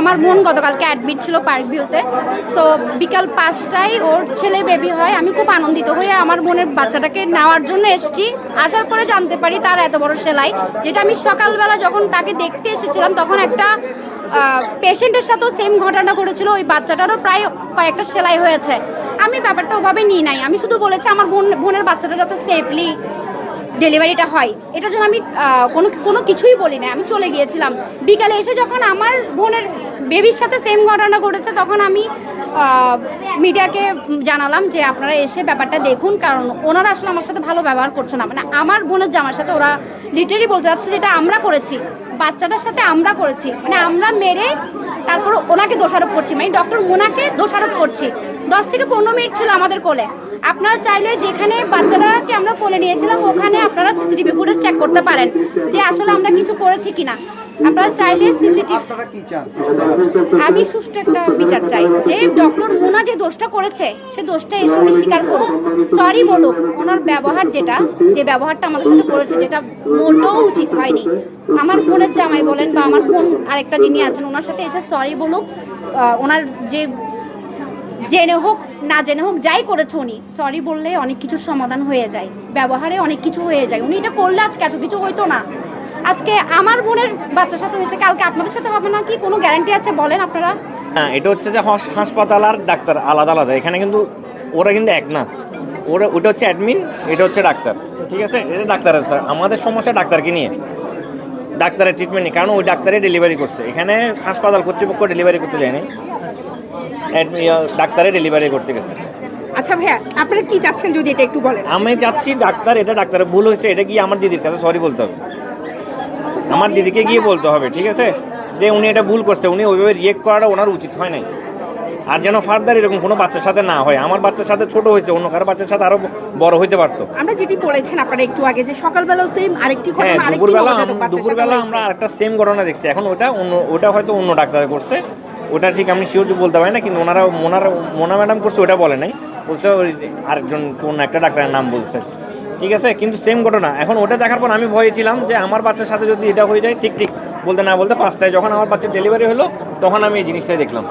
আমার বোন গতকালকে অ্যাডমিট ছিল পার্ক ভিউতে। সো বিকাল 5টায় ওর ছেলে বেবি হয়। আমি খুব আনন্দিত হয়ে আমার বোনের বাচ্চাটাকে নেওয়ার জন্য এসেছি। আসার পরে জানতে পারি তার এত বড় সেলাই, যেটা আমি সকালবেলা যখন তাকে দেখতে এসেছিলাম তখন একটা পেশেন্টের সাথেও সেম ঘটনা ঘটেছিল। ওই বাচ্চাটারও প্রায় কয়েকটা সেলাই হয়েছে। আমি ব্যাপারটা ওভাবে নিই নাই। আমি শুধু বলেছি আমার বোনের বাচ্চাটা যাতে সেফলি ডেলিভারিটা হয়, এটার জন্য আমি কোনো কিছুই বলি না। আমি চলে গিয়েছিলাম। বিকালে এসে যখন আমার বোনের বেবির সাথে সেম ঘটনা ঘটেছে তখন আমি মিডিয়াকে জানালাম যে আপনারা এসে ব্যাপারটা দেখুন, কারণ ওনারা আসলে আমার সাথে ভালো ব্যবহার করছে না। মানে আমার বোনের জামার সাথে ওরা লিটারালি বলতে যাচ্ছে যেটা আমরা করেছি বাচ্চাটার সাথে আমরা করেছি, মানে আমরা মেরে তারপর ওনাকে দোষারোপ করছি, মানে ডক্টর মোনাকে দোষারোপ করছি। 10 থেকে 15 মিনিট ছিল আমাদের কোলে। আপনারা চাইলে যেখানে বাচ্চাটাকে আমরা কোলে নিয়েছিলাম ওখানে আপনারা সিসিটিভি ফুটেজ চেক করতে পারেন যে আসলে আমরা কিছু করেছি কিনা। আপনারা চাইলে আমি সুষ্ঠু একটা বিচার চাই, যে ডক্টর মোনা যে দোষটা করেছে সে দোষটা এসে উনি স্বীকার করুক, সরি বলুক। ওনার ব্যবহার যে ব্যবহারটা আমাদের সাথে করেছে যেটা মোটেও উচিত হয়নি। আমার বোনের জামাই বলেন বা আমার বোন আরেকটা যিনি আছেন ওনার সাথে এসে সরি বলুক। ওনার যে জেনে হোক না জেনে হোক যাই করেছে উনি সরি বললে অনেক কিছুর সমাধান হয়ে যায়, ব্যবহারে অনেক কিছু হয়ে যায়। উনি এটা করলে আজকে এত কিছু হইতো না। আজকে আমার বোনের বাচ্চার সাথে হয়েছে, কালকে আপনাদের সাথে হবে না কি কোনো গ্যারান্টি আছে বলেন আপনারা? হ্যাঁ, এটা হচ্ছে যে হাসপাতাল আর ডাক্তার আলাদা আলাদা। এখানে কিন্তু ওরা কিন্তু এক না। ওটা হচ্ছে অ্যাডমিন, এটা হচ্ছে ডাক্তার। ঠিক আছে, এটা ডাক্তারের স্যার। আমাদের সমস্যা ডাক্তারকে নিয়ে, ডাক্তারের ট্রিটমেন্ট নিয়ে, কারণ ওই ডাক্তারই ডেলিভারি করছে। এখানে হাসপাতাল কর্তৃপক্ষ ডেলিভারি করতে যায়নি, ডাক্তারে ডেলিভারি করতে গেছে। আচ্ছা ভাইয়া, আপনারা কি চাচ্ছেন যদি এটা একটু বলেন? আমি যাচ্ছি এটা ডাক্তারের ভুল হয়েছে, এটা গিয়ে আমার দিদির কাছে সরি বলতে হবে। আমার দিদিকে গিয়ে বলতে হবে, ঠিক আছে, যে উনি এটা ভুল করছে, উনি ওইভাবে রিয়েক্ট করাটা ওনার উচিত হয় নাই। আর যেন ফার্দার এরকম কোনো বাচ্চার সাথে না হয়। আমার বাচ্চার সাথে ছোট হয়েছে, অন্য কারো বাচ্চার সাথে আরো বড় হইতে পারতো। আমরা যেটি বলেছেন আপনারা একটু আগে যে সকালবেলাও সেম আরেকটি হ্যাঁ, ঘটনা, দুপুরবেলা আমরা আরেকটা সেম ঘটনা দেখছি। এখন ওটা হয়তো অন্য ডাক্তার করছে, ওটা ঠিক আমি শিওর বলতে পারি না। কিন্তু মোনা ম্যাডাম করছে ওটা বলে নাই, বলছে আরেকজন কোন একটা ডাক্তারের নাম বলছে। ঠিক আছে, কিন্তু সেম ঘটনা। এখন ওটা দেখার পর আমি ভয়ে ছিলাম যে আমার বাচ্চার সাথে যদি এটা হয়ে যায়। ঠিক বলতে না বলতে 5টায় যখন আমার বাচ্চার ডেলিভারি হলো তখন আমি এই জিনিসটাই দেখলাম।